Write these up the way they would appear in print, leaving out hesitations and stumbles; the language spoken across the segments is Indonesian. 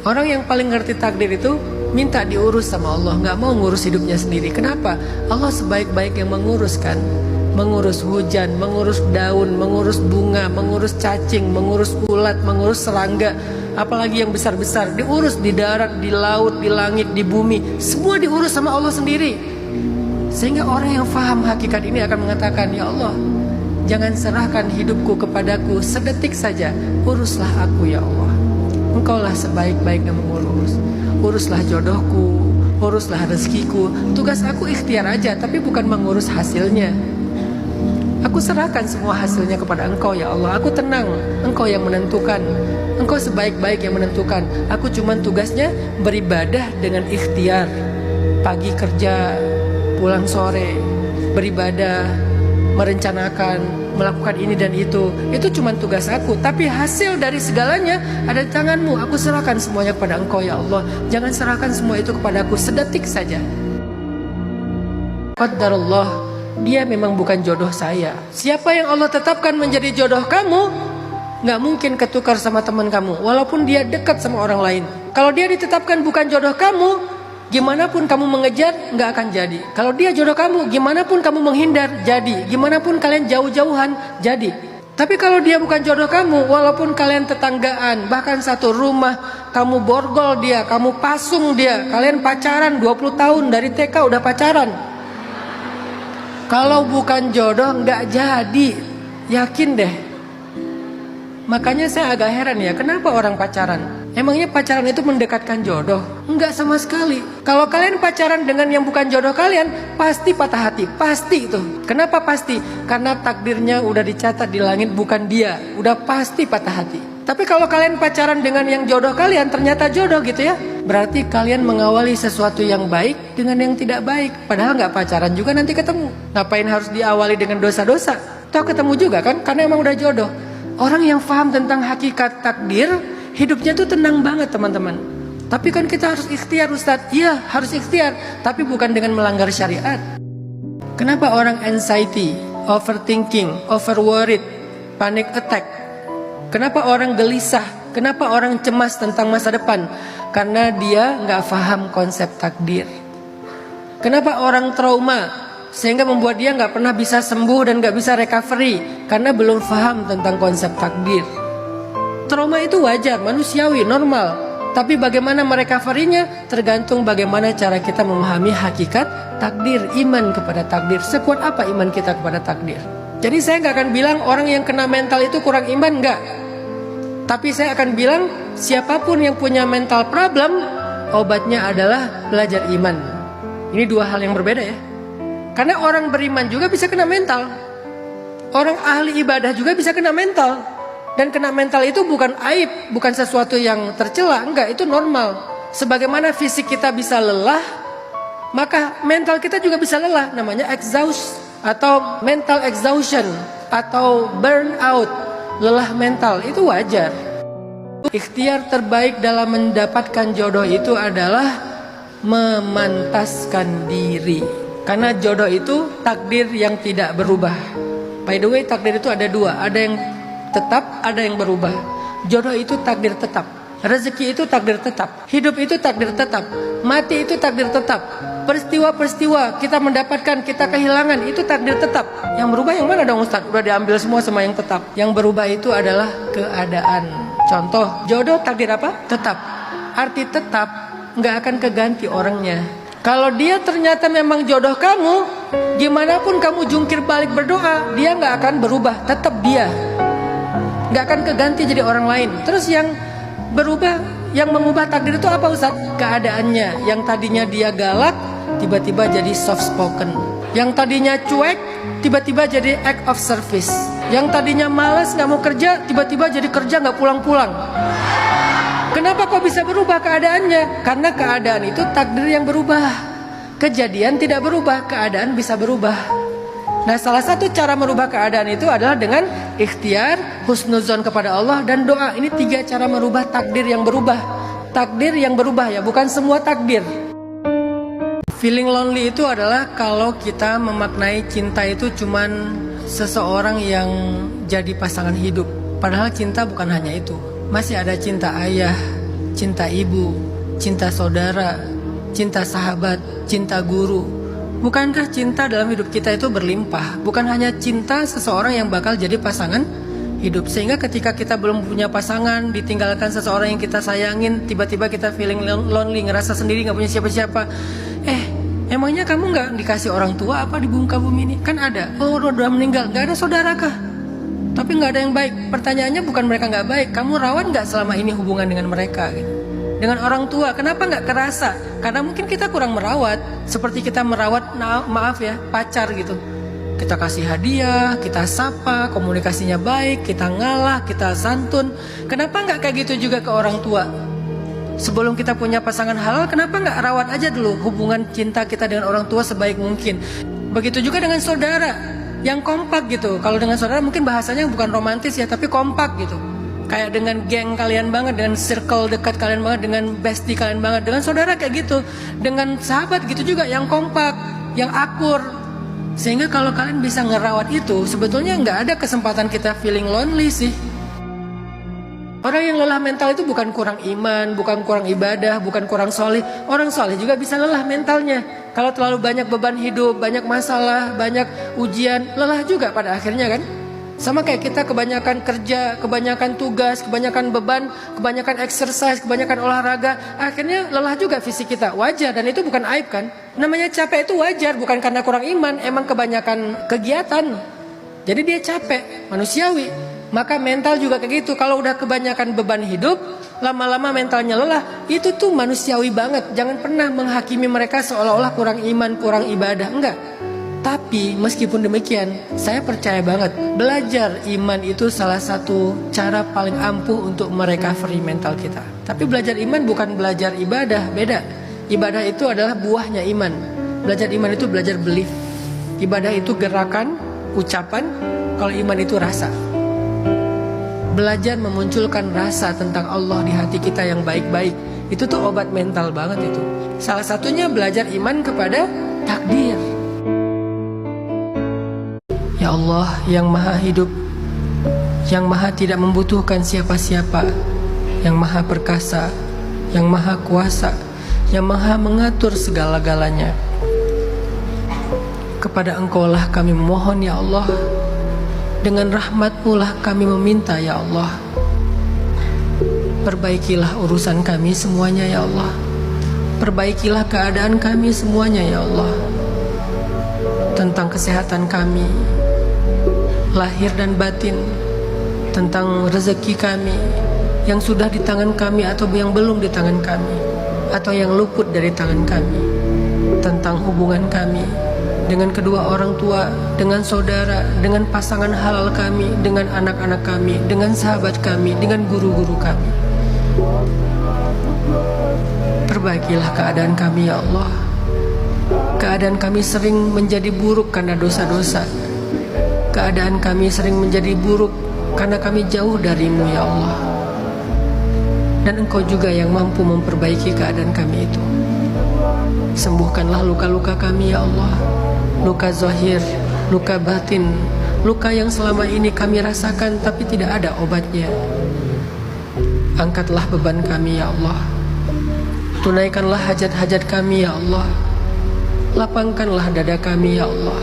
Orang yang paling ngerti takdir itu minta diurus sama Allah, nggak mau ngurus hidupnya sendiri. Kenapa? Allah sebaik-baik yang mengurus kan. Mengurus hujan, mengurus daun, mengurus bunga, mengurus cacing, mengurus ulat, mengurus serangga. Apalagi yang besar-besar, diurus di darat, di laut, di langit, di bumi. Semua diurus sama Allah sendiri. Sehingga orang yang faham hakikat ini akan mengatakan, ya Allah, jangan serahkan hidupku kepadaku sedetik saja. Uruslah aku ya Allah. Engkaulah sebaik-baiknya mengurus. Uruslah jodohku, uruslah rezekiku. Tugas aku ikhtiar aja, tapi bukan mengurus hasilnya. Aku serahkan semua hasilnya kepada Engkau ya Allah. Aku tenang, Engkau yang menentukan. Engkau sebaik-baik yang menentukan. Aku cuman tugasnya beribadah dengan ikhtiar. Pagi kerja, pulang sore, beribadah, merencanakan, melakukan ini dan itu cuma tugas aku. Tapi hasil dari segalanya ada di tangan-Mu. Aku serahkan semuanya kepada Engkau ya Allah. Jangan serahkan semua itu kepadaku sedetik saja. Qadarullah, dia memang bukan jodoh saya. Siapa yang Allah tetapkan menjadi jodoh kamu, gak mungkin ketukar sama teman kamu, walaupun dia dekat sama orang lain. Kalau dia ditetapkan bukan jodoh kamu, gimana pun kamu mengejar, gak akan jadi. Kalau dia jodoh kamu, gimana pun kamu menghindar, jadi. Gimana pun kalian jauh-jauhan, jadi. Tapi kalau dia bukan jodoh kamu, walaupun kalian tetanggaan, bahkan satu rumah, kamu borgol dia, kamu pasung dia, kalian pacaran 20 tahun, dari TK udah pacaran. Kalau bukan jodoh gak jadi, yakin deh. Makanya saya agak heran ya, kenapa orang pacaran? Emangnya pacaran itu mendekatkan jodoh? Enggak sama sekali. Kalau kalian pacaran dengan yang bukan jodoh kalian, pasti patah hati, pasti itu. Kenapa pasti? Karena takdirnya udah dicatat di langit bukan dia, udah pasti patah hati. Tapi kalau kalian pacaran dengan yang jodoh kalian, ternyata jodoh gitu ya, berarti kalian mengawali sesuatu yang baik dengan yang tidak baik. Padahal nggak pacaran juga nanti ketemu. Ngapain harus diawali dengan dosa-dosa? Toh ketemu juga kan, karena emang udah jodoh. Orang yang paham tentang hakikat takdir, hidupnya tuh tenang banget teman-teman. Tapi kan kita harus ikhtiar Ustadz. Iya harus ikhtiar, tapi bukan dengan melanggar syariat. Kenapa orang anxiety, overthinking, overworried, panic attack? Kenapa orang gelisah? Kenapa orang cemas tentang masa depan? Karena dia nggak paham konsep takdir. Kenapa orang trauma? Sehingga membuat dia nggak pernah bisa sembuh dan nggak bisa recovery. Karena belum paham tentang konsep takdir. Trauma itu wajar, manusiawi, normal. Tapi bagaimana merecovery-nya tergantung bagaimana cara kita memahami hakikat takdir, iman kepada takdir. Sekuat apa iman kita kepada takdir? Jadi saya nggak akan bilang orang yang kena mental itu kurang iman, enggak. Tapi saya akan bilang siapapun yang punya mental problem, obatnya adalah belajar iman. Ini dua hal yang berbeda ya. Karena orang beriman juga bisa kena mental. Orang ahli ibadah juga bisa kena mental. Dan kena mental itu bukan aib, bukan sesuatu yang tercela, enggak, itu normal. Sebagaimana fisik kita bisa lelah, maka mental kita juga bisa lelah, namanya exhaust atau mental exhaustion atau burnout, lelah mental, itu wajar. Ikhtiar terbaik dalam mendapatkan jodoh itu adalah memantaskan diri. Karena jodoh itu takdir yang tidak berubah. By the way, takdir itu ada dua, ada yang tetap, ada yang berubah. Jodoh itu takdir tetap, rezeki itu takdir tetap, hidup itu takdir tetap, mati itu takdir tetap. Peristiwa-peristiwa kita mendapatkan, kita kehilangan, itu takdir tetap. Yang berubah yang mana dong Ustaz? Udah diambil semua sama yang tetap. Yang berubah itu adalah keadaan. Contoh, jodoh takdir apa? Tetap. Arti tetap nggak akan keganti orangnya. Kalau dia ternyata memang jodoh kamu, gimana pun kamu jungkir balik berdoa, dia nggak akan berubah, tetap dia. Nggak akan keganti jadi orang lain. Terus yang berubah, yang mengubah takdir itu apa Ustaz? Keadaannya. Yang tadinya dia galak, tiba-tiba jadi soft spoken. Yang tadinya cuek, tiba-tiba jadi act of service. Yang tadinya malas nggak mau kerja, tiba-tiba jadi kerja nggak pulang-pulang. Kenapa kok bisa berubah keadaannya? Karena keadaan itu takdir yang berubah. Kejadian tidak berubah, keadaan bisa berubah. Nah, salah satu cara merubah keadaan itu adalah dengan ikhtiar, husnuzon kepada Allah, dan doa. Ini 3 cara merubah takdir yang berubah. Takdir yang berubah ya, bukan semua takdir. Feeling lonely itu adalah kalau kita memaknai cinta itu cuman seseorang yang jadi pasangan hidup. Padahal cinta bukan hanya itu. Masih ada cinta ayah, cinta ibu, cinta saudara, cinta sahabat, cinta guru. Bukankah cinta dalam hidup kita itu berlimpah? Bukan hanya cinta seseorang yang bakal jadi pasangan hidup. Sehingga ketika kita belum punya pasangan, ditinggalkan seseorang yang kita sayangin, tiba-tiba kita feeling lonely, ngerasa sendiri, gak punya siapa-siapa. Emangnya kamu gak dikasih orang tua apa di muka bumi ini? Kan ada. Oh, udah meninggal, gak ada saudara kah? Tapi gak ada yang baik. Pertanyaannya bukan mereka gak baik, kamu rawat gak selama ini hubungan dengan mereka gitu? Dengan orang tua, kenapa gak kerasa? Karena mungkin kita kurang merawat. Seperti kita merawat, maaf ya, pacar gitu. Kita kasih hadiah, kita sapa, komunikasinya baik, kita ngalah, kita santun. Kenapa nggak kayak gitu juga ke orang tua? Sebelum kita punya pasangan halal, kenapa nggak rawat aja dulu hubungan cinta kita dengan orang tua sebaik mungkin? Begitu juga dengan saudara, yang kompak gitu. Kalau dengan saudara mungkin bahasanya bukan romantis ya, tapi kompak gitu. Kayak dengan geng kalian banget, dengan circle dekat kalian banget, dengan bestie kalian banget. Dengan saudara kayak gitu, dengan sahabat gitu juga, yang kompak, yang akur. Sehingga kalau kalian bisa ngerawat itu, sebetulnya nggak ada kesempatan kita feeling lonely sih. Orang yang lelah mental itu bukan kurang iman, bukan kurang ibadah, bukan kurang solih. Orang solih juga bisa lelah mentalnya. Kalau terlalu banyak beban hidup, banyak masalah, banyak ujian, lelah juga pada akhirnya kan. Sama kayak kita kebanyakan kerja, kebanyakan tugas, kebanyakan beban, kebanyakan exercise, kebanyakan olahraga, akhirnya lelah juga fisik kita. Wajar, dan itu bukan aib kan. Namanya capek itu wajar, bukan karena kurang iman, emang kebanyakan kegiatan. Jadi dia capek, manusiawi. Maka mental juga kayak gitu. Kalau udah kebanyakan beban hidup, lama-lama mentalnya lelah, itu tuh manusiawi banget. Jangan pernah menghakimi mereka seolah-olah kurang iman, kurang ibadah. Enggak. Tapi meskipun demikian, saya percaya banget belajar iman itu salah satu cara paling ampuh untuk merecovery mental kita. Tapi belajar iman bukan belajar ibadah, beda. Ibadah itu adalah buahnya iman. Belajar iman itu belajar belief. Ibadah itu gerakan, ucapan. Kalau iman itu rasa. Belajar memunculkan rasa tentang Allah di hati kita yang baik-baik. Itu tuh obat mental banget itu. Salah satunya belajar iman kepada takdir. Ya Allah yang maha hidup, yang maha tidak membutuhkan siapa-siapa, yang maha perkasa, yang maha kuasa, yang maha mengatur segala-galanya. Kepada Engkau lah kami memohon ya Allah. Dengan rahmat-Mu lah kami meminta ya Allah. Perbaikilah urusan kami semuanya ya Allah. Perbaikilah keadaan kami semuanya ya Allah. Tentang kesehatan kami, lahir dan batin, tentang rezeki kami yang sudah di tangan kami atau yang belum di tangan kami, atau yang luput dari tangan kami, tentang hubungan kami dengan kedua orang tua, dengan saudara, dengan pasangan halal kami, dengan anak-anak kami, dengan sahabat kami, dengan guru-guru kami. Perbaikilah keadaan kami ya Allah. Keadaan kami sering menjadi buruk karena dosa-dosa. Keadaan kami sering menjadi buruk karena kami jauh dari-Mu ya Allah. Dan Engkau juga yang mampu memperbaiki keadaan kami itu. Sembuhkanlah luka-luka kami ya Allah. Luka zahir, luka batin, luka yang selama ini kami rasakan tapi tidak ada obatnya. Angkatlah beban kami ya Allah. Tunaikanlah hajat-hajat kami ya Allah. Lapangkanlah dada kami ya Allah.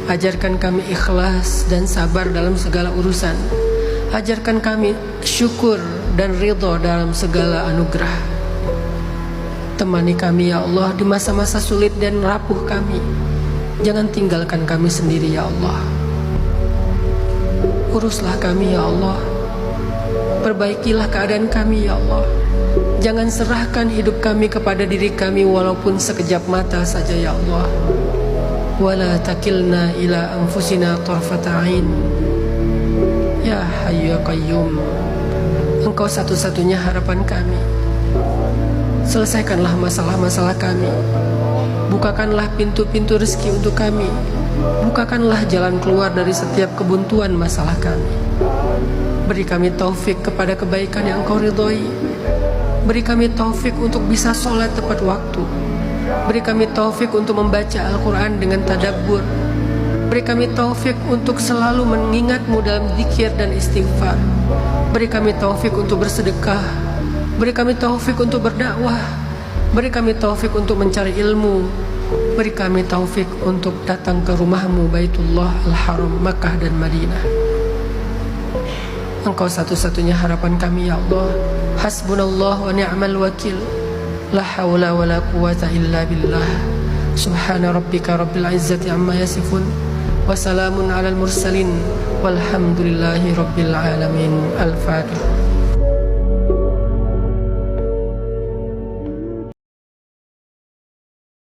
Ajarkan kami ikhlas dan sabar dalam segala urusan. Ajarkan kami syukur dan ridho dalam segala anugerah. Temani kami ya Allah di masa-masa sulit dan rapuh kami. Jangan tinggalkan kami sendiri ya Allah. Uruslah kami ya Allah. Perbaikilah keadaan kami ya Allah. Jangan serahkan hidup kami kepada diri kami walaupun sekejap mata saja ya Allah. Wala takilna ila anfusina tarfata ain. Ya Hayyu ya Qayyum, Engkau satu-satunya harapan kami. Selesaikanlah masalah-masalah kami. Bukakanlah pintu-pintu rezeki untuk kami. Bukakanlah jalan keluar dari setiap kebuntuan masalah kami. Beri kami taufik kepada kebaikan yang Engkau ridhoi. Beri kami taufik untuk bisa sholat tepat waktu. Beri kami taufik untuk membaca Al-Quran dengan tadabbur. Beri kami taufik untuk selalu mengingat-Mu dalam zikir dan istighfar. Beri kami taufik untuk bersedekah. Beri kami taufik untuk berdakwah. Beri kami taufik untuk mencari ilmu. Beri kami taufik untuk datang ke rumahmu, Baitullah Al-Haram, Makkah dan Madinah. Engkau satu-satunya harapan kami ya Allah. Hasbunallah wa ni'mal wakil. La hawla wa la quwata illa billah. Subhana rabbika rabbil izzati amma yasifun. Wa salamun alal mursalin. Walhamdulillahi rabbil alamin. Al-Fatihah.